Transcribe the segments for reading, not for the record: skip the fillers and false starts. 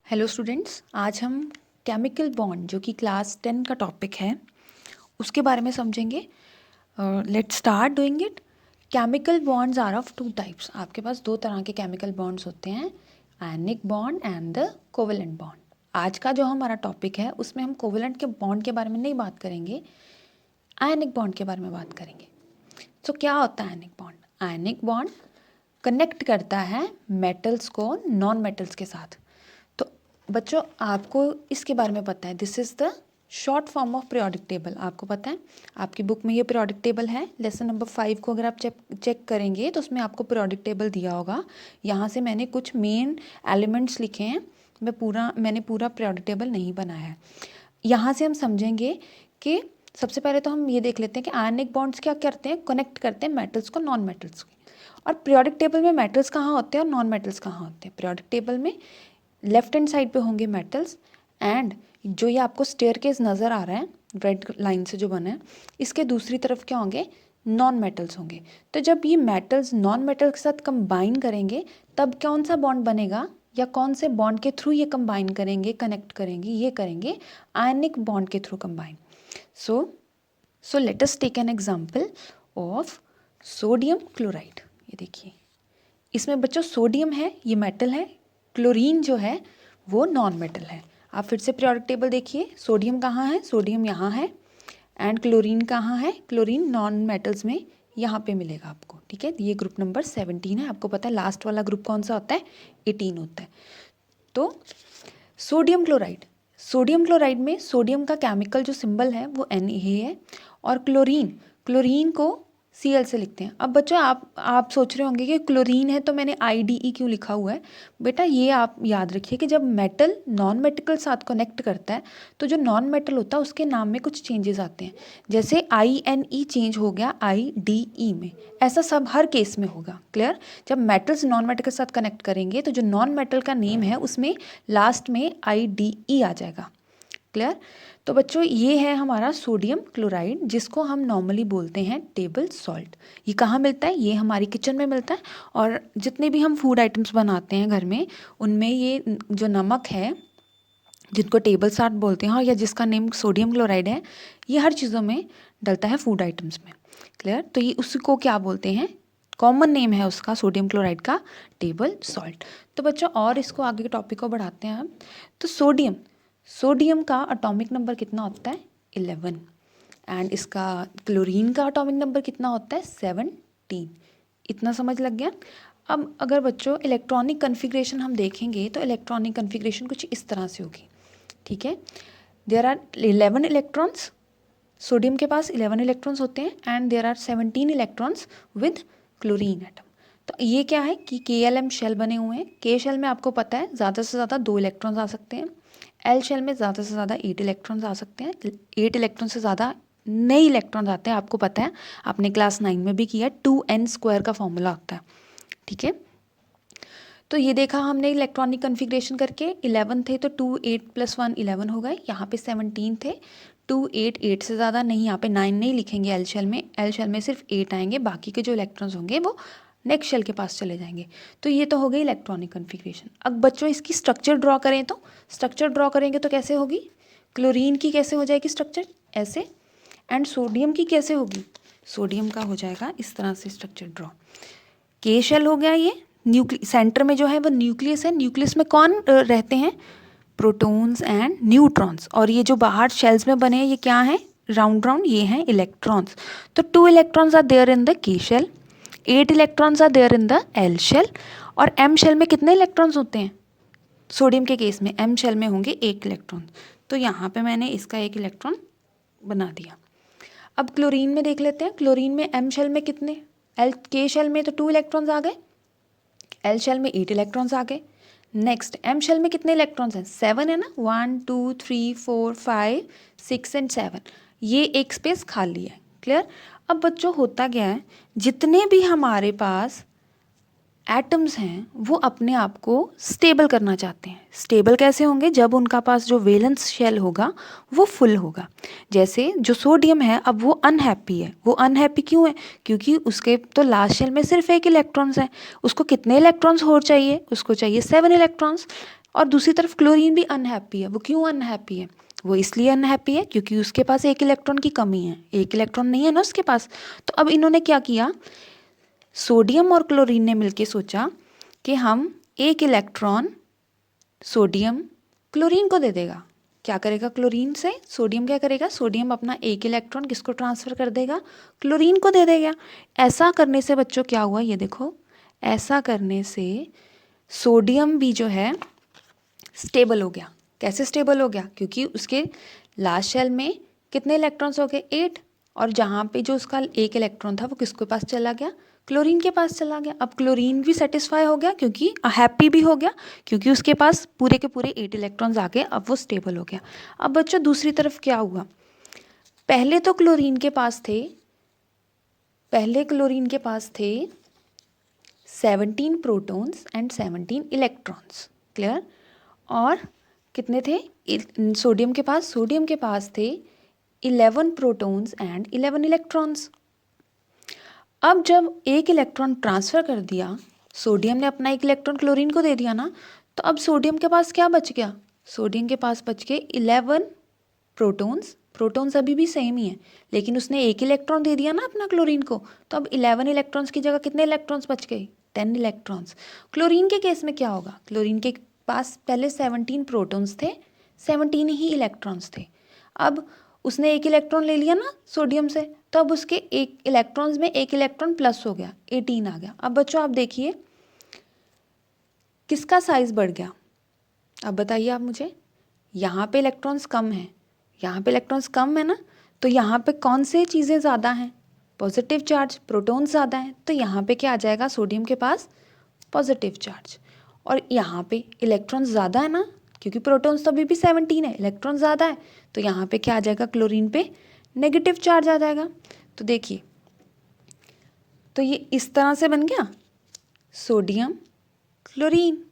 Hello students, आज हम chemical bond जो कि क्लास 10 का टॉपिक है उसके बारे में समझेंगे। Let's start doing it. Chemical bonds are of two types. आपके पास दो तरह के केमिकल बॉन्ड्स होते हैं, ionic bond and the covalent bond. आज का जो हमारा टॉपिक है उसमें हम कोवेलेंट के बॉन्ड के बारे में नहीं बात करेंगे, आयनिक बॉन्ड के बारे में बात करेंगे। तो क्या होता है ionic bond? Ionic bond connect करता है मेटल्स को नॉन मेटल्स के साथ। तो बच्चों, आपको इसके बारे में पता है, this is the short form of periodic table. आपको पता है आपकी बुक में ये पीरियोडिक टेबल है। लेसन नंबर 5 को अगर आप चेक करेंगे तो उसमें आपको पीरियोडिक टेबल दिया होगा। यहाँ से मैंने कुछ मेन एलिमेंट्स लिखे हैं, मैंने पूरा पीरियोडिक टेबल नहीं बनाया है। यहाँ से हम समझेंगे कि सबसे पहले तो हम ये देख लेते हैं कि आयनिक बॉन्ड्स क्या करते हैं, कनेक्ट करते हैं मेटल्स को नॉन मेटल्स को। और पीरियोडिक टेबल में मेटल्स कहाँ होते हैं और नॉन मेटल्स कहाँ होते हैं? पीरियोडिक टेबल में लेफ्ट हैंड साइड पे होंगे मेटल्स, एंड जो ये आपको स्टेयरकेस नज़र आ रहा है रेड लाइन से जो बना है, इसके दूसरी तरफ क्या होंगे? नॉन मेटल्स होंगे। तो जब ये मेटल्स नॉन मेटल के साथ कंबाइन करेंगे तब कौन सा बॉन्ड बनेगा, या कौन से बॉन्ड के थ्रू ये कंबाइन करेंगे, कनेक्ट करेंगे? ये करेंगे आयनिक बॉन्ड के through combine. So let us take an example of sodium chloride. ये देखिए, इसमें बच्चों सोडियम है, ये मेटल है, क्लोरीन जो है वो नॉन मेटल है। आप फिर से पीरियोडिक टेबल देखिए, सोडियम कहाँ है? सोडियम यहाँ है। एंड क्लोरीन कहाँ है? क्लोरीन नॉन मेटल्स में यहाँ पे मिलेगा आपको। ठीक है, ये ग्रुप नंबर 17 है। आपको पता है लास्ट वाला ग्रुप कौन सा होता है? 18 होता है। तो सोडियम क्लोराइड में सोडियम का केमिकल जो सिंबल है वो Na है, और क्लोरीन को Cl से लिखते हैं। अब बच्चों, आप सोच रहे होंगे कि क्लोरीन है तो मैंने IDE क्यों लिखा हुआ है? बेटा, ये आप याद रखिए कि जब मेटल नॉन मेटल के साथ कनेक्ट करता है तो जो नॉन मेटल होता है उसके नाम में कुछ चेंजेस आते हैं। जैसे INE चेंज हो गया IDE में, ऐसा सब हर केस में होगा। क्लियर? जब मेटल्स नॉन मेटल के साथ कनेक्ट करेंगे तो जो नॉन मेटल का नेम है उसमें लास्ट में IDE आ जाएगा। क्लियर? तो बच्चों, ये है हमारा सोडियम क्लोराइड, जिसको हम नॉर्मली बोलते हैं टेबल सॉल्ट। ये कहाँ मिलता है? ये हमारी किचन में मिलता है, और जितने भी हम फूड आइटम्स बनाते हैं घर में उनमें ये जो नमक है जिनको टेबल सॉल्ट बोलते हैं, या जिसका नेम सोडियम क्लोराइड है, ये हर चीज़ों में डलता है फूड आइटम्स में। क्लियर? तो ये उसको क्या बोलते हैं? कॉमन नेम है उसका सोडियम क्लोराइड का टेबल सॉल्ट। तो बच्चों, और इसको आगे के टॉपिक को बढ़ाते हैं हम। तो सोडियम का एटॉमिक नंबर कितना होता है? 11। एंड इसका क्लोरीन का एटॉमिक नंबर कितना होता है? 17। इतना समझ लग गया? अब अगर बच्चों इलेक्ट्रॉनिक कन्फिग्रेशन हम देखेंगे तो इलेक्ट्रॉनिक कन्फिग्रेशन कुछ इस तरह से होगी। ठीक है, देयर आर 11 इलेक्ट्रॉन्स। सोडियम के पास 11 इलेक्ट्रॉन्स होते हैं, and there are 17 electrons with chlorine atom. तो ये क्या है कि KLM शेल बने हुए हैं। K शेल में आपको पता है ज़्यादा से ज़्यादा 2 इलेक्ट्रॉन्स आ सकते हैं। L शेल में ज़्यादा से ज़्यादा 8 इलेक्ट्रॉन्स आ सकते हैं। 8 इलेक्ट्रॉन से ज़्यादा नए इलेक्ट्रॉन्स आते हैं। आपको पता है, आपने क्लास 9 में भी किया, 2n² का फॉर्मूला होता है। ठीक है, तो ये देखा हमने इलेक्ट्रॉनिक कन्फिग्रेशन करके। 11 थे तो 2 8 + 1 11 हो गए। यहाँ पे 17 थे, 2 8 8 से ज़्यादा नहीं, यहाँ पे 9 नहीं लिखेंगे एल शेल में। एल शेल में सिर्फ 8 आएंगे, बाकी के जो इलेक्ट्रॉन्स होंगे वो नेक्स्ट शेल के पास चले जाएंगे। तो ये तो हो गई इलेक्ट्रॉनिक कन्फिग्रेशन। अब बच्चों, इसकी स्ट्रक्चर ड्रॉ करें तो स्ट्रक्चर ड्रॉ करेंगे तो कैसे होगी? क्लोरीन की कैसे हो जाएगी स्ट्रक्चर? ऐसे। एंड सोडियम की कैसे होगी? सोडियम का हो जाएगा इस तरह से स्ट्रक्चर ड्रॉ। K शेल हो गया ये, सेंटर में जो है वो न्यूक्लियस है। न्यूक्लियस में कौन रहते हैं? Protons and neutrons. और ये जो बाहर शेल्स में बने हैं ये क्या है? राउंड राउंड, ये हैं इलेक्ट्रॉन्स। तो 2 electrons are there in the K shell, 8 electrons are there in the L shell. और M शेल में कितने इलेक्ट्रॉन्स होते हैं? सोडियम के केस में M शेल में होंगे 1 इलेक्ट्रॉन। तो यहाँ पे मैंने इसका 1 इलेक्ट्रॉन बना दिया। अब क्लोरीन में देख लेते हैं। क्लोरीन में M शेल में कितने? K शेल में तो 2 इलेक्ट्रॉन्स आ गए, L शेल में 8 इलेक्ट्रॉन्स आ गए। नेक्स्ट M शेल में कितने इलेक्ट्रॉन्स हैं? 7 है ना, 1 2 3 4 5 6 एंड 7। ये एक स्पेस खाली है। क्लियर? अब बच्चों, होता क्या है, जितने भी हमारे पास एटम्स हैं वो अपने आप को स्टेबल करना चाहते हैं। स्टेबल कैसे होंगे? जब उनका पास जो वैलेंस शेल होगा वो फुल होगा। जैसे जो सोडियम है, अब वो अनहैप्पी है। वो अनहैप्पी क्यों है? क्योंकि उसके तो लास्ट शेल में सिर्फ 1 इलेक्ट्रॉन्स है। उसको कितने इलेक्ट्रॉन्स और चाहिए? उसको चाहिए 7 इलेक्ट्रॉन्स। और दूसरी तरफ क्लोरीन भी अनहैप्पी है। वो क्यों अनहैप्पी है? वो इसलिए अनहैप्पी है क्योंकि उसके पास एक इलेक्ट्रॉन की कमी है, एक इलेक्ट्रॉन नहीं है ना उसके पास। तो अब इन्होंने क्या किया, सोडियम और क्लोरीन ने मिलके सोचा कि हम एक इलेक्ट्रॉन सोडियम क्लोरीन को दे देगा। क्या करेगा क्लोरीन से? सोडियम क्या करेगा? सोडियम अपना एक इलेक्ट्रॉन किसको ट्रांसफ़र कर देगा? क्लोरीन को दे देगा। ऐसा करने से बच्चों क्या हुआ, ये देखो, ऐसा करने से सोडियम भी जो है स्टेबल हो गया। कैसे स्टेबल हो गया? क्योंकि उसके लास्ट शेल में कितने इलेक्ट्रॉन्स हो गए? 8। और जहाँ पे जो उसका एक इलेक्ट्रॉन था वो किसके पास चला गया? क्लोरीन के पास चला गया। अब क्लोरीन भी सेटिस्फाई हो गया क्योंकि हैप्पी भी हो गया क्योंकि उसके पास पूरे के पूरे 8 इलेक्ट्रॉन्स आ गए। अब वो स्टेबल हो गया। अब बच्चों दूसरी तरफ क्या हुआ, पहले तो क्लोरीन के पास थे, पहले क्लोरीन के पास थे 17 प्रोटॉन्स एंड 17 इलेक्ट्रॉन्स। क्लियर? और कितने थे सोडियम के पास? सोडियम के पास थे 11 प्रोटॉन्स एंड 11 इलेक्ट्रॉन्स। अब जब एक इलेक्ट्रॉन ट्रांसफ़र कर दिया, सोडियम ने अपना एक इलेक्ट्रॉन क्लोरीन को दे दिया ना, तो अब सोडियम के पास क्या बच गया? सोडियम के पास बच गए 11 प्रोटॉन्स। प्रोटॉन्स अभी भी सेम ही है, लेकिन उसने एक इलेक्ट्रॉन दे दिया ना अपना क्लोरीन को, तो अब 11 इलेक्ट्रॉन्स की जगह कितने इलेक्ट्रॉन्स बच गए? 10 इलेक्ट्रॉन्स। क्लोरीन के केस में क्या होगा? क्लोरीन के पास पहले 17 प्रोटॉन्स थे, 17 ही इलेक्ट्रॉन्स थे। अब उसने एक इलेक्ट्रॉन ले लिया ना सोडियम से, तो अब उसके एक इलेक्ट्रॉन्स में एक इलेक्ट्रॉन प्लस हो गया, 18 आ गया। अब बच्चों आप देखिए किसका साइज बढ़ गया? अब बताइए आप मुझे, यहाँ पे इलेक्ट्रॉन्स कम हैं, यहाँ पे इलेक्ट्रॉन्स कम है ना, तो यहाँ पे कौन से चीज़ें ज़्यादा हैं? पॉजिटिव चार्ज, प्रोटॉन्स ज़्यादा हैं, तो यहाँ पे क्या आ जाएगा? सोडियम के पास पॉजिटिव चार्ज। और यहाँ पे इलेक्ट्रॉन्स ज़्यादा है ना, क्योंकि प्रोटॉन्स तो अभी भी 17 है, इलेक्ट्रॉन ज़्यादा है, तो यहाँ पे क्या आ जाएगा? क्लोरीन पे नेगेटिव चार्ज आ जाएगा। तो देखिए, तो ये इस तरह से बन गया सोडियम क्लोरीन,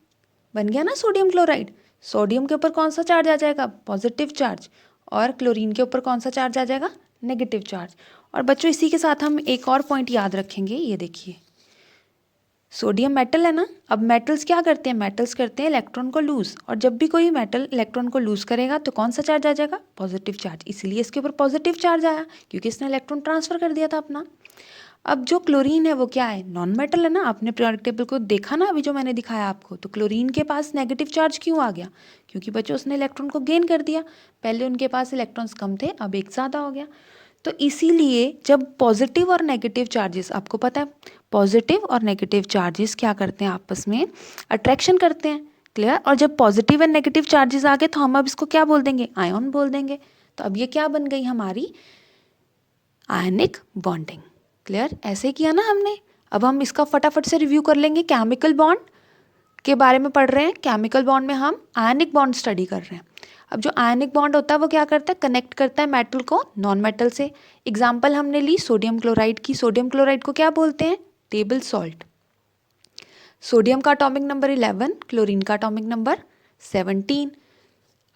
बन गया ना सोडियम क्लोराइड। सोडियम के ऊपर कौन सा चार्ज आ जाएगा? Positive charge. और क्लोरीन के ऊपर कौन सा चार्ज आ जाएगा? Negative charge. और बच्चों इसी के साथ हम एक और पॉइंट याद रखेंगे, ये देखिए, सोडियम मेटल है ना, अब मेटल्स क्या करते हैं? मेटल्स करते हैं इलेक्ट्रॉन को लूज, और जब भी कोई मेटल इलेक्ट्रॉन को लूज करेगा तो कौन सा चार्ज आ जाएगा? Positive charge. इसीलिए इसके ऊपर पॉजिटिव चार्ज आया क्योंकि इसने इलेक्ट्रॉन ट्रांसफर कर दिया था अपना। अब जो क्लोरीन है वो क्या है? नॉन मेटल है ना। आपने पीरियोडिक टेबल को देखा ना अभी जो मैंने दिखाया आपको, तो क्लोरीन के पास नेगेटिव चार्ज क्यों आ गया? क्योंकि बच्चों उसने इलेक्ट्रॉन को गेन कर दिया। पहले उनके पास इलेक्ट्रॉन्स कम थे, अब एक ज़्यादा हो गया। तो इसीलिए जब पॉजिटिव और नेगेटिव चार्जेस, आपको पता है पॉजिटिव और नेगेटिव चार्जेस क्या करते हैं? आपस में अट्रैक्शन करते हैं। क्लियर? और जब पॉजिटिव एंड नेगेटिव चार्जेस आ गए तो हम अब इसको क्या बोल देंगे? आयन बोल देंगे। तो अब ये क्या बन गई हमारी? Ionic bonding. क्लियर? ऐसे किया ना हमने। अब हम इसका फटाफट से रिव्यू कर लेंगे। केमिकल बॉन्ड के बारे में पढ़ रहे हैं, केमिकल बॉन्ड में हम आयनिक बॉन्ड स्टडी कर रहे हैं। अब जो आयनिक बॉन्ड होता है वो क्या करता है? कनेक्ट करता है मेटल को नॉन मेटल से। एग्जाम्पल हमने ली सोडियम क्लोराइड की। सोडियम क्लोराइड को क्या बोलते हैं? Table salt. सोडियम का एटॉमिक नंबर 11, क्लोरीन का एटॉमिक नंबर 17।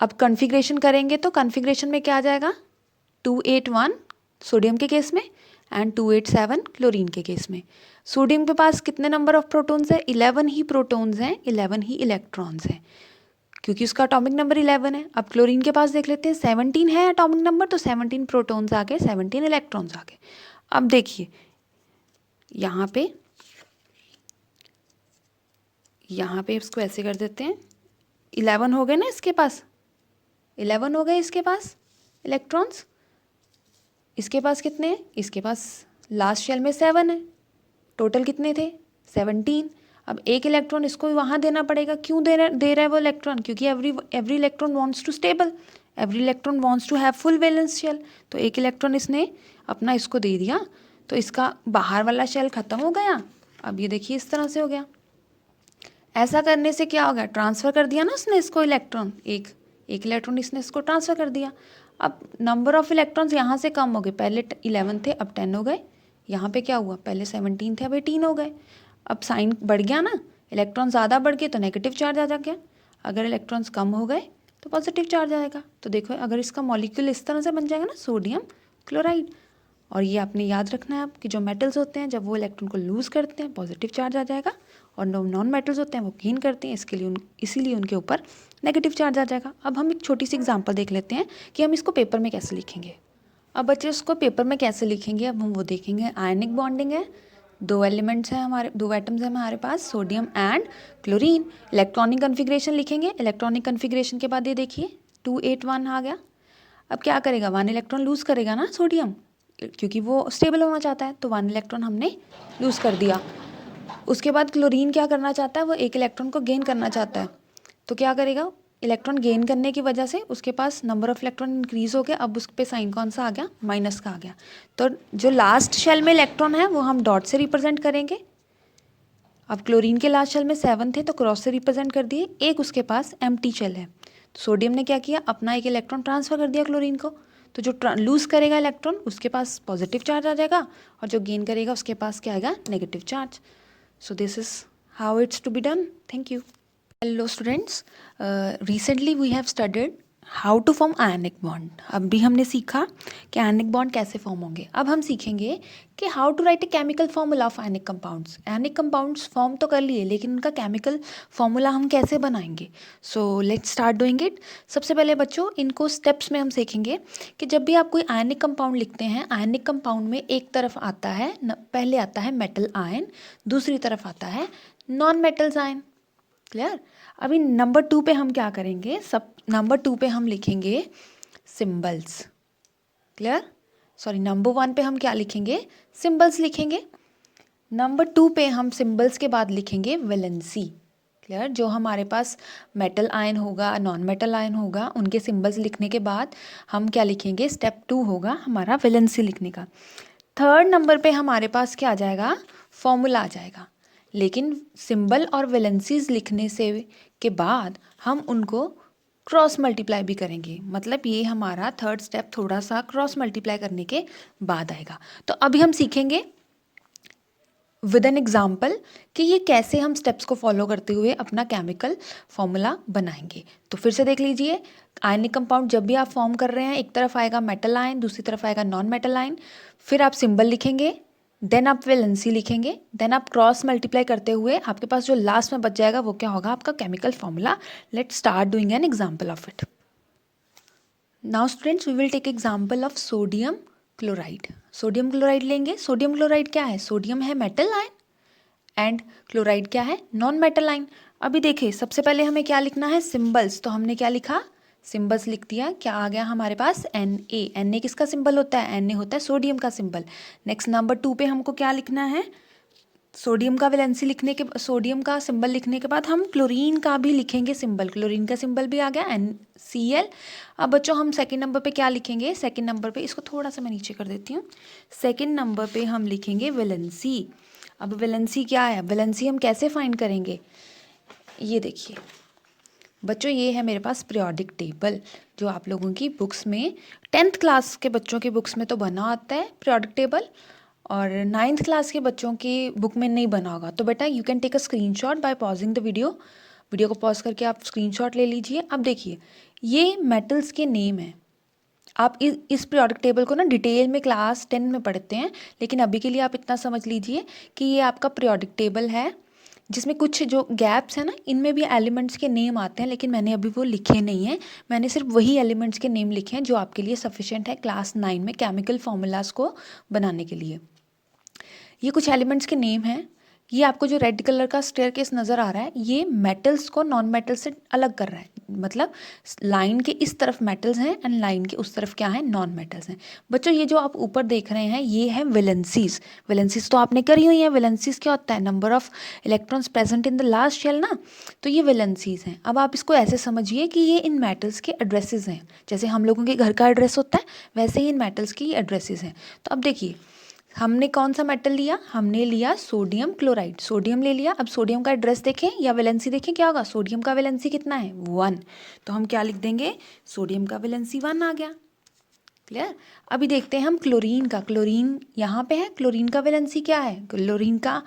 अब कॉन्फ़िगरेशन करेंगे तो कॉन्फ़िगरेशन में क्या आ जाएगा? 281 सोडियम के केस में एंड 287 क्लोरीन के केस में। सोडियम के पास कितने नंबर ऑफ प्रोटॉन्स है? 11 ही प्रोटॉन्स हैं, 11 ही इलेक्ट्रॉन्स हैं, क्योंकि उसका एटॉमिक नंबर 11 है। अब क्लोरीन के पास देख लेते हैं, 17 है एटॉमिक नंबर, तो 17 प्रोटॉन्स आ गए, 17 इलेक्ट्रॉन्स आ गए। अब देखिए यहाँ पे इसको ऐसे कर देते हैं, 11 हो गए ना इसके पास, 11 हो गए इसके पास इलेक्ट्रॉन्स। इसके पास कितने हैं? इसके पास लास्ट शेल में 7 है, टोटल कितने थे? 17। अब एक इलेक्ट्रॉन इसको वहाँ देना पड़ेगा। क्यों दे रहा है वो इलेक्ट्रॉन? क्योंकि every electron wants to stable, every electron wants to have full valence shell. तो एक इलेक्ट्रॉन इसने अपना इसको दे दिया, तो इसका बाहर वाला शेल ख़त्म हो गया। अब ये देखिए इस तरह से हो गया। ऐसा करने से क्या हो गया? ट्रांसफ़र कर दिया ना उसने इसको इलेक्ट्रॉन, एक इलेक्ट्रॉन इसने इसको ट्रांसफ़र कर दिया। अब नंबर ऑफ़ इलेक्ट्रॉन्स यहाँ से कम हो गए, पहले 11 थे अब 10 हो गए। यहाँ पे क्या हुआ? पहले 17 थे अब 18 हो गए। अब साइन बढ़ गया ना, इलेक्ट्रॉन ज़्यादा बढ़ गए तो नेगेटिव चार्ज आ गया, अगर इलेक्ट्रॉन्स कम हो गए तो पॉजिटिव चार्ज आएगा। तो देखो अगर इसका मॉलिक्यूल इस तरह से बन जाएगा ना, सोडियम क्लोराइड। और ये आपने याद रखना है आप कि जो मेटल्स होते हैं जब वो इलेक्ट्रॉन को लूज़ करते हैं पॉजिटिव चार्ज आ जाएगा, और नॉन मेटल्स होते हैं वो गेन करते हैं, इसीलिए उनके ऊपर नेगेटिव चार्ज आ जाएगा। अब हम एक छोटी सी एग्जांपल देख लेते हैं कि हम इसको पेपर में कैसे लिखेंगे। अब बच्चे उसको पेपर में कैसे लिखेंगे, अब हम वो देखेंगे। आयनिक बॉन्डिंग है, 2 एलिमेंट्स हैं हमारे, 2 एटम्स हैं हमारे पास, sodium and chlorine. Electronic configuration लिखेंगे। इलेक्ट्रॉनिक कन्फिग्रेशन के बाद ये देखिए 281 आ गया। अब क्या करेगा, 1 इलेक्ट्रॉन लूज़ करेगा ना सोडियम, क्योंकि वो स्टेबल होना चाहता है, तो 1 इलेक्ट्रॉन हमने लूज़ कर दिया। उसके बाद क्लोरीन क्या करना चाहता है, वो 1 इलेक्ट्रॉन को गेन करना चाहता है, तो क्या करेगा, इलेक्ट्रॉन गेन करने की वजह से उसके पास नंबर ऑफ इलेक्ट्रॉन इंक्रीज हो गया। अब उस पर साइन कौन सा आ गया, माइनस का आ गया। तो जो लास्ट शेल में इलेक्ट्रॉन है वो हम डॉट से रिप्रेजेंट करेंगे। अब क्लोरीन के लास्ट शेल में 7 थे तो क्रॉस से रिप्रेजेंट कर दिए। एक उसके पास एम्प्टी शेल है, तो सोडियम ने क्या किया, अपना 1 इलेक्ट्रॉन ट्रांसफर कर दिया क्लोरीन को। तो जो लूज़ करेगा इलेक्ट्रॉन उसके पास पॉजिटिव चार्ज आ जाएगा, और जो गेन करेगा उसके पास क्या आएगा, negative charge. So this is how it's to be done. Thank you. Hello students. Recently we have studied how to form ionic bond. अभी हमने सीखा कि ionic bond कैसे फॉर्म होंगे। अब हम सीखेंगे कि how to write a chemical formula of ionic compounds. ionic compounds form तो कर लिए, लेकिन उनका केमिकल फॉर्मूला हम कैसे बनाएंगे। So let's start doing it. सबसे पहले बच्चों इनको स्टेप्स में हम सीखेंगे कि जब भी आप कोई आयनिक कंपाउंड लिखते हैं, आयनिक कंपाउंड में एक तरफ आता है, पहले आता है मेटल आयन, दूसरी तरफ आता है नॉन मेटल्स आयन। क्लियर। अभी नंबर 2 पे हम क्या करेंगे, नंबर 2 पे हम लिखेंगे सिंबल्स। क्लियर। सॉरी, नंबर 1 पे हम क्या लिखेंगे, सिंबल्स लिखेंगे। नंबर 2 पे हम सिंबल्स के बाद लिखेंगे वैलेंसी। क्लियर। जो हमारे पास मेटल आयन होगा, नॉन मेटल आयन होगा, उनके सिंबल्स लिखने के बाद हम क्या लिखेंगे, स्टेप 2 होगा हमारा वैलेंसी लिखने का। 3rd नंबर पे हमारे पास क्या आ जाएगा, फॉर्मूला आ जाएगा। लेकिन सिंबल और वैलेंसीज लिखने से के बाद हम उनको क्रॉस मल्टीप्लाई भी करेंगे, मतलब ये हमारा 3rd स्टेप थोड़ा सा क्रॉस मल्टीप्लाई करने के बाद आएगा। तो अभी हम सीखेंगे विद एन एग्जाम्पल कि ये कैसे हम स्टेप्स को फॉलो करते हुए अपना केमिकल फॉर्मूला बनाएंगे। तो फिर से देख लीजिए, आयनिक कंपाउंड जब भी आप फॉर्म कर रहे हैं, एक तरफ आएगा मेटल आयन, दूसरी तरफ आएगा नॉन मेटल आयन, फिर आप सिंबल लिखेंगे, देन आप वैलेंसी लिखेंगे, देन आप क्रॉस मल्टीप्लाई करते हुए आपके पास जो लास्ट में बच जाएगा वो क्या होगा, आपका chemical formula. Let's start doing an example of it. Now students we will take example of sodium chloride. Sodium chloride लेंगे। सोडियम क्लोराइड क्या है, सोडियम है मेटल आयन एंड क्लोराइड क्या है, नॉन मेटल आयन। अभी देखिए सबसे पहले हमें क्या लिखना है, सिंबल्स। तो हमने क्या लिखा, सिंबल्स लिख दिया। क्या आ गया हमारे पास, Na। Na किसका सिंबल होता है, Na होता है सोडियम का सिंबल। नेक्स्ट नंबर 2 पे हमको क्या लिखना है, सोडियम का वैलेंसी लिखने के, सोडियम का सिंबल लिखने के बाद हम क्लोरीन का भी लिखेंगे सिंबल। क्लोरीन का सिंबल भी आ गया NCl। अब बच्चों हम सेकंड नंबर पे क्या लिखेंगे, सेकंड नंबर पे, इसको थोड़ा सा मैं नीचे कर देती हूँ, सेकंड नंबर पे हम लिखेंगे वैलेंसी। अब वैलेंसी क्या है, वैलेंसी हम कैसे फाइंड करेंगे, ये देखिए बच्चों, ये है मेरे पास पीरियोडिक टेबल, जो आप लोगों की बुक्स में 10th क्लास के बच्चों की बुक्स में तो बना आता है पीरियोडिक टेबल, और 9th क्लास के बच्चों की बुक में नहीं बना होगा। तो बेटा you can take a screenshot by pausing the video को पॉज करके आप स्क्रीनशॉट ले लीजिए। अब देखिए ये मेटल्स के नेम है। आप इस पीरियोडिक टेबल को ना डिटेल में क्लास 10 में पढ़ते हैं, लेकिन अभी के लिए आप इतना समझ लीजिए कि ये आपका पीरियोडिक टेबल है, जिसमें कुछ जो गैप्स हैं ना, इनमें भी एलिमेंट्स के नेम आते हैं, लेकिन मैंने अभी वो लिखे नहीं हैं। मैंने सिर्फ वही एलिमेंट्स के नेम लिखे हैं जो आपके लिए सफिशिएंट है क्लास 9 में केमिकल फॉर्मूलाज को बनाने के लिए। ये कुछ एलिमेंट्स के नेम हैं। ये आपको जो रेड कलर का स्टेयरकेस नज़र आ रहा है, ये मेटल्स को नॉन मेटल्स से अलग कर रहा है, मतलब लाइन के इस तरफ मेटल्स हैं एंड लाइन के उस तरफ क्या है, नॉन मेटल्स हैं। बच्चों ये जो आप ऊपर देख रहे हैं ये है वैलेंसीज। वैलेंसीज तो आपने करी हुई है। वैलेंसीज क्या होता है, number of electrons present in the last shell ना, तो ये वैलेंसीज हैं। अब आप इसको ऐसे समझिए कि ये इन मेटल्स के एड्रेसेस हैं, जैसे हम लोगों के घर का एड्रेस होता है वैसे ही इन मेटल्स की एड्रेसेस हैं। तो अब देखिए हमने कौन सा मेटल लिया, हमने लिया सोडियम क्लोराइड, सोडियम ले लिया। अब सोडियम का एड्रेस देखें या वैलेंसी देखें, क्या होगा, सोडियम का वैलेंसी कितना है, 1। तो हम क्या लिख देंगे, सोडियम का वैलेंसी 1 आ गया। क्लियर। अभी देखते हैं हम क्लोरीन का। क्लोरीन यहाँ पे है, क्लोरीन का वैलेंसी क्या है, क्लोरीन का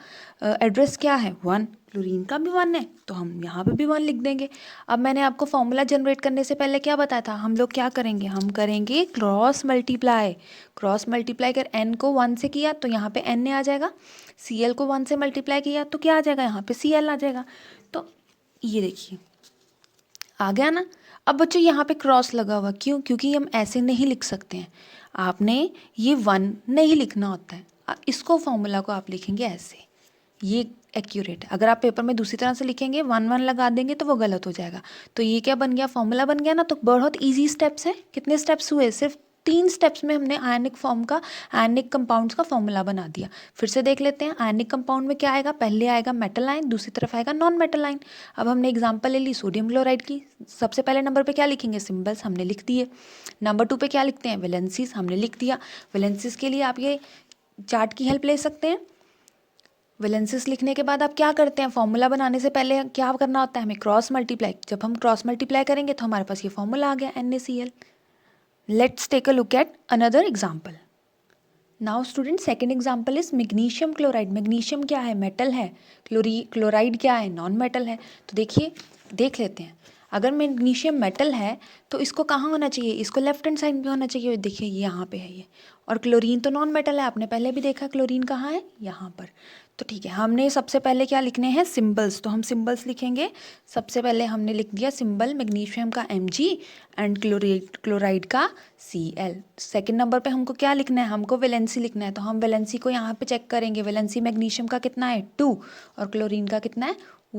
एड्रेस क्या है 1, क्लोरीन का भी 1 है तो हम यहाँ पे भी 1 लिख देंगे। अब मैंने आपको फॉर्मूला जनरेट करने से पहले क्या बताया था, हम लोग क्या करेंगे, हम करेंगे क्रॉस मल्टीप्लाई। क्रॉस मल्टीप्लाई कर n को 1 से किया तो यहाँ पे n आ जाएगा, Cl को 1 से मल्टीप्लाई किया तो क्या आ जाएगा, यहाँ पे Cl आ जाएगा। तो ये देखिए आ गया ना। अब बच्चों यहाँ पे क्रॉस लगा हुआ क्यों, क्योंकि हम ऐसे नहीं लिख सकते हैं, आपने ये 1 नहीं लिखना होता है, इसको फॉर्मूला को आप लिखेंगे ऐसे, ये एक्यूरेट है। अगर आप पेपर में दूसरी तरह से लिखेंगे 1 लगा देंगे तो वो गलत हो जाएगा। तो ये क्या बन गया, फॉर्मूला बन गया ना। तो बहुत इजी स्टेप्स हैं। कितने स्टेप्स हुए, सिर्फ 3 स्टेप्स में हमने आयनिक फॉर्म का, आयनिक कंपाउंड्स का फॉर्मूला बना दिया। फिर से देख लेते हैं, आयनिक कंपाउंड में क्या आएगा, पहले आएगा मेटल आयन, दूसरी तरफ आएगा नॉन मेटल आयन। अब हमने एग्जांपल ले ली सोडियम क्लोराइड की। सबसे पहले नंबर पे क्या लिखेंगे, सिंबल्स हमने लिख दिए। नंबर 2 पे क्या लिखते हैं, वैलेंसीज हमने लिख दिया। वैलेंसीज के लिए आप ये चार्ट की हेल्प ले सकते हैं। वैलेंसीज लिखने के बाद आप क्या करते हैं, फॉर्मूला बनाने से पहले क्या करना होता है, हमें क्रॉस मल्टीप्लाई। जब हम क्रॉस मल्टीप्लाई करेंगे तो हमारे पास ये फॉर्मूला आ गया NaCl। Let's take a look at another example. Now student, second example is magnesium chloride. Magnesium क्या है, मेटल है। क्लोराइड क्या है, नॉन मेटल है। तो देखिए, देख लेते हैं। अगर मैग्नीशियम मेटल है तो इसको कहाँ होना चाहिए, इसको लेफ्ट हैंड साइड पे होना चाहिए। देखिए ये यहाँ पे है ये। और क्लोरीन तो नॉन मेटल है, आपने पहले भी देखा क्लोरीन कहाँ है, यहाँ पर। तो ठीक है, हमने सबसे पहले क्या लिखने हैं, सिंबल्स। तो हम सिंबल्स लिखेंगे। सबसे पहले हमने लिख दिया सिंबल मैग्नीशियम का Mg एंड क्लोराइड का Cl। सेकंड नंबर पे हमको क्या लिखना है, हमको वैलेंसी लिखना है। तो हम वैलेंसी को यहाँ पे चेक करेंगे। वैलेंसी मैग्नीशियम का कितना है 2 और क्लोरीन का कितना है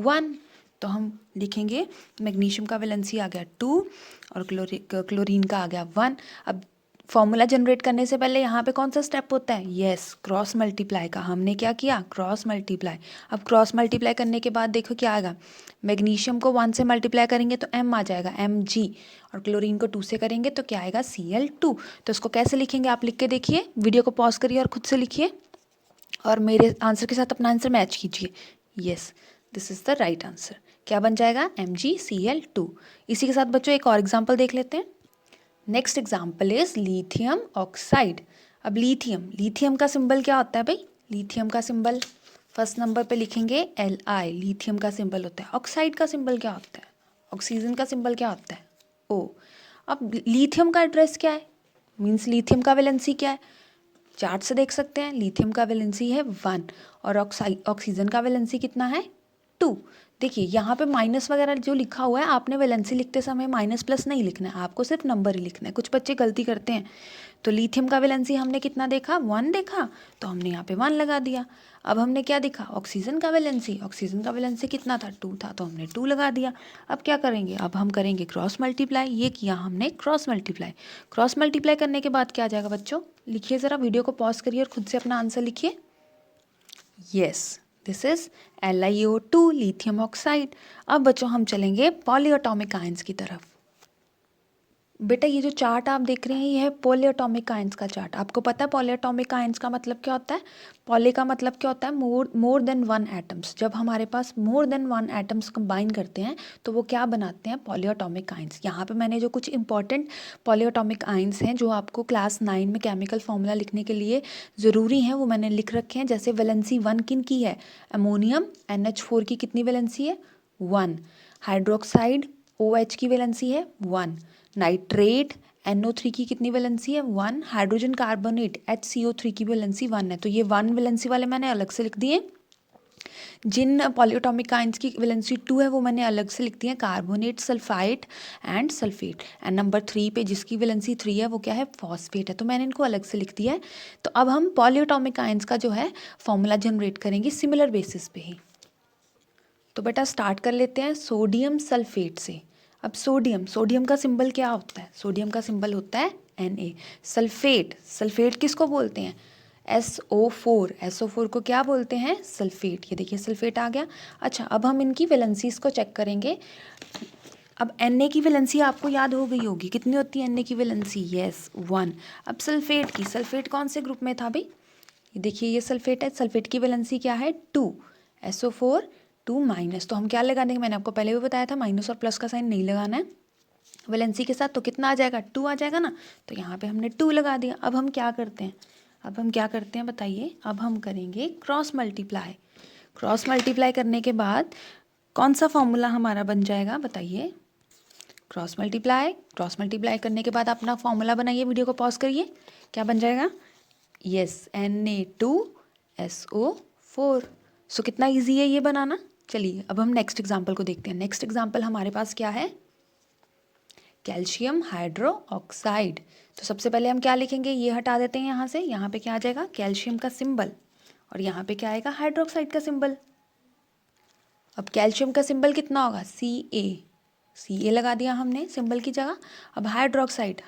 1। तो हम लिखेंगे मैग्नीशियम का वैलेंसी आ गया 2 और क्लोरीन का आ गया 1। अब फॉर्मूला जनरेट करने से पहले यहाँ पे कौन सा स्टेप होता है, यस, क्रॉस मल्टीप्लाई का। हमने क्या किया, क्रॉस मल्टीप्लाई। अब क्रॉस मल्टीप्लाई करने के बाद देखो क्या आएगा, मैग्नीशियम को 1 से मल्टीप्लाई करेंगे तो M आ जाएगा Mg, और क्लोरीन को 2 से करेंगे तो क्या आएगा Cl2। तो इसको कैसे लिखेंगे आप लिख के देखिए, वीडियो को पॉज करिए और खुद से लिखिए और मेरे आंसर के साथ अपना आंसर मैच कीजिए। Yes, this is the right answer. क्या बन जाएगा, MgCl2। इसी के साथ बच्चों एक और एग्जाम्पल देख लेते हैं। Next example is lithium oxide. अब लिथियम का सिंबल क्या होता है भाई, लिथियम का सिंबल फर्स्ट नंबर पे लिखेंगे Li, लिथियम का सिंबल होता है। ऑक्साइड का सिंबल क्या होता है, ऑक्सीजन का सिंबल क्या होता है O। अब लिथियम का एड्रेस क्या है, मीन्स लिथियम का वैलेंसी क्या है, चार्ट से देख सकते हैं। लिथियम का वैलेंसी है 1 और ऑक्सीजन का वैलेंसी कितना है 2। देखिए यहाँ पे माइनस वगैरह जो लिखा हुआ है, आपने वैलेंसी लिखते समय माइनस प्लस नहीं लिखना है, आपको सिर्फ नंबर ही लिखना है। कुछ बच्चे गलती करते हैं। तो लिथियम का वैलेंसी हमने कितना देखा, 1 देखा, तो हमने यहाँ पे 1 लगा दिया। अब हमने क्या देखा, ऑक्सीजन का वैलेंसी कितना था, 2 था, तो हमने 2 लगा दिया। अब क्या करेंगे, अब हम करेंगे क्रॉस मल्टीप्लाई। ये किया हमने क्रॉस मल्टीप्लाई। क्रॉस मल्टीप्लाई करने के बाद क्या आ जाएगा बच्चों, लिखिए ज़रा, वीडियो को पॉज करिए और खुद से अपना आंसर लिखिए। Yes, this is LiO2, lithium oxide. अब बच्चों हम चलेंगे पॉलीएटॉमिक आयंस की तरफ। बेटा ये जो चार्ट आप देख रहे हैं ये है पॉलीएटॉमिक आयंस का चार्ट। आपको पता है पॉलीएटॉमिक आयंस का मतलब क्या होता है, पॉली का मतलब क्या होता है, मोर देन 1 एटम्स। जब हमारे पास मोर देन 1 एटम्स कंबाइन करते हैं तो वो क्या बनाते हैं, पॉलीएटॉमिक आयंस। यहाँ पे मैंने जो कुछ इंपॉर्टेंट पॉलीएटॉमिक आयंस हैं जो आपको क्लास 9 में केमिकल फॉर्मूला लिखने के लिए ज़रूरी हैं वो मैंने लिख रखे हैं। जैसे वैलेंसी 1 किन की है, अमोनियम NH4 की कितनी वैलेंसी है 1, हाइड्रोक्साइड OH की वैलेंसी है 1, नाइट्रेट NO3 की कितनी वैलेंसी है 1, हाइड्रोजन कार्बोनेट HCO3 की वैलेंसी 1 है। तो ये 1 वैलेंसी वाले मैंने अलग से लिख दिए। जिन पॉलीएटॉमिक आयंस की वैलेंसी 2 है वो मैंने अलग से लिख दी है, carbonate, sulphide and sulphate. And number 3 पे जिसकी वैलेंसी 3 है वो क्या है, फॉस्फेट है, तो मैंने इनको अलग से लिख दिया है। तो अब हम पॉलीएटॉमिक आयंस का जो है फॉर्मूला जनरेट करेंगे सिमिलर बेसिस पे ही। तो बेटा स्टार्ट कर लेते हैं सोडियम सल्फेट से। अब सोडियम का सिंबल क्या होता है, सोडियम का सिंबल होता है Na। सल्फेट किसको बोलते हैं, SO4 को क्या बोलते हैं, सल्फेट। ये देखिए सल्फेट आ गया। अच्छा, अब हम इनकी वैलेंसीज को चेक करेंगे। अब Na की वैलेंसी आपको याद हो गई होगी, कितनी होती है Na की वैलेंसी, यस 1। अब सल्फेट कौन से ग्रुप में था भाई, ये देखिए ये सल्फेट है, सल्फेट की वैलेंसी क्या है 2, SO4 2 माइनस। तो हम क्या लगा देंगे, मैंने आपको पहले भी बताया था माइनस और प्लस का साइन नहीं लगाना है। वैलेंसी के साथ, तो कितना आ जाएगा, 2 आ जाएगा ना। तो यहाँ पे हमने 2 लगा दिया। अब हम क्या करते हैं बताइए। अब हम करेंगे क्रॉस मल्टीप्लाई। क्रॉस मल्टीप्लाई करने के बाद कौन सा फॉर्मूला हमारा बन जाएगा बताइए। क्रॉस मल्टीप्लाई करने के बाद अपना फॉर्मूला बनाइए, वीडियो को पॉज करिए। क्या बन जाएगा, यस, Na2SO4। सो कितना इजी है ये बनाना। चलिए अब हम नेक्स्ट एग्जाम्पल को देखते हैं। नेक्स्ट एग्जाम्पल हमारे पास क्या है, कैल्शियम हाइड्रोक्साइड। तो सबसे पहले हम क्या लिखेंगे, ये हटा देते हैं यहाँ से। यहाँ पे क्या आ जाएगा, कैल्शियम का सिंबल, और यहाँ पे क्या आएगा, हाइड्रोक्साइड का सिंबल। अब कैल्शियम का सिंबल कितना होगा, Ca लगा दिया हमने सिंबल की जगह। अब हाइड्रोक्साइड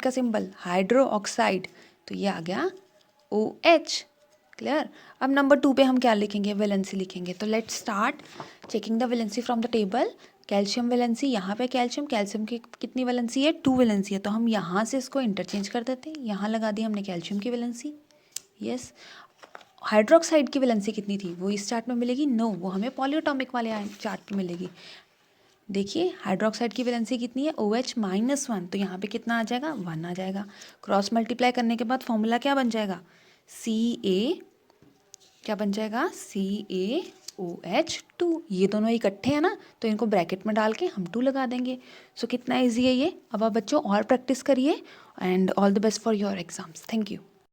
का सिंबल हाइड्रोक्साइड, तो ये आ गया OH। क्लियर। अब नंबर 2 पे हम क्या लिखेंगे, वैलेंसी लिखेंगे। तो let's start checking the valency from the table. Calcium valency, यहाँ पे कैल्शियम की कितनी वैलेंसी है, 2 वैलेंसी है। तो हम यहाँ से इसको इंटरचेंज कर देते हैं। यहाँ लगा दी हमने कैल्शियम की वैलेंसी, यस। हाइड्रोक्साइड की वैलेंसी कितनी थी, वो इस चार्ट में मिलेगी, नो, वो हमें पॉलीएटॉमिक वाले चार्ट में मिलेगी। देखिए हाइड्रोक्साइड की वैलेंसी कितनी है, OH-1, तो यहाँ पे कितना आ जाएगा, 1 आ जाएगा। क्रॉस मल्टीप्लाई करने के बाद फॉर्मूला क्या बन जाएगा, क्या बन जाएगा, CaOH2। ये दोनों इकट्ठे हैं ना, तो इनको ब्रैकेट में डाल के हम 2 लगा देंगे। सो कितना ईजी है ये। अब आप बच्चों और प्रैक्टिस करिए, and all the best for your exams. Thank you.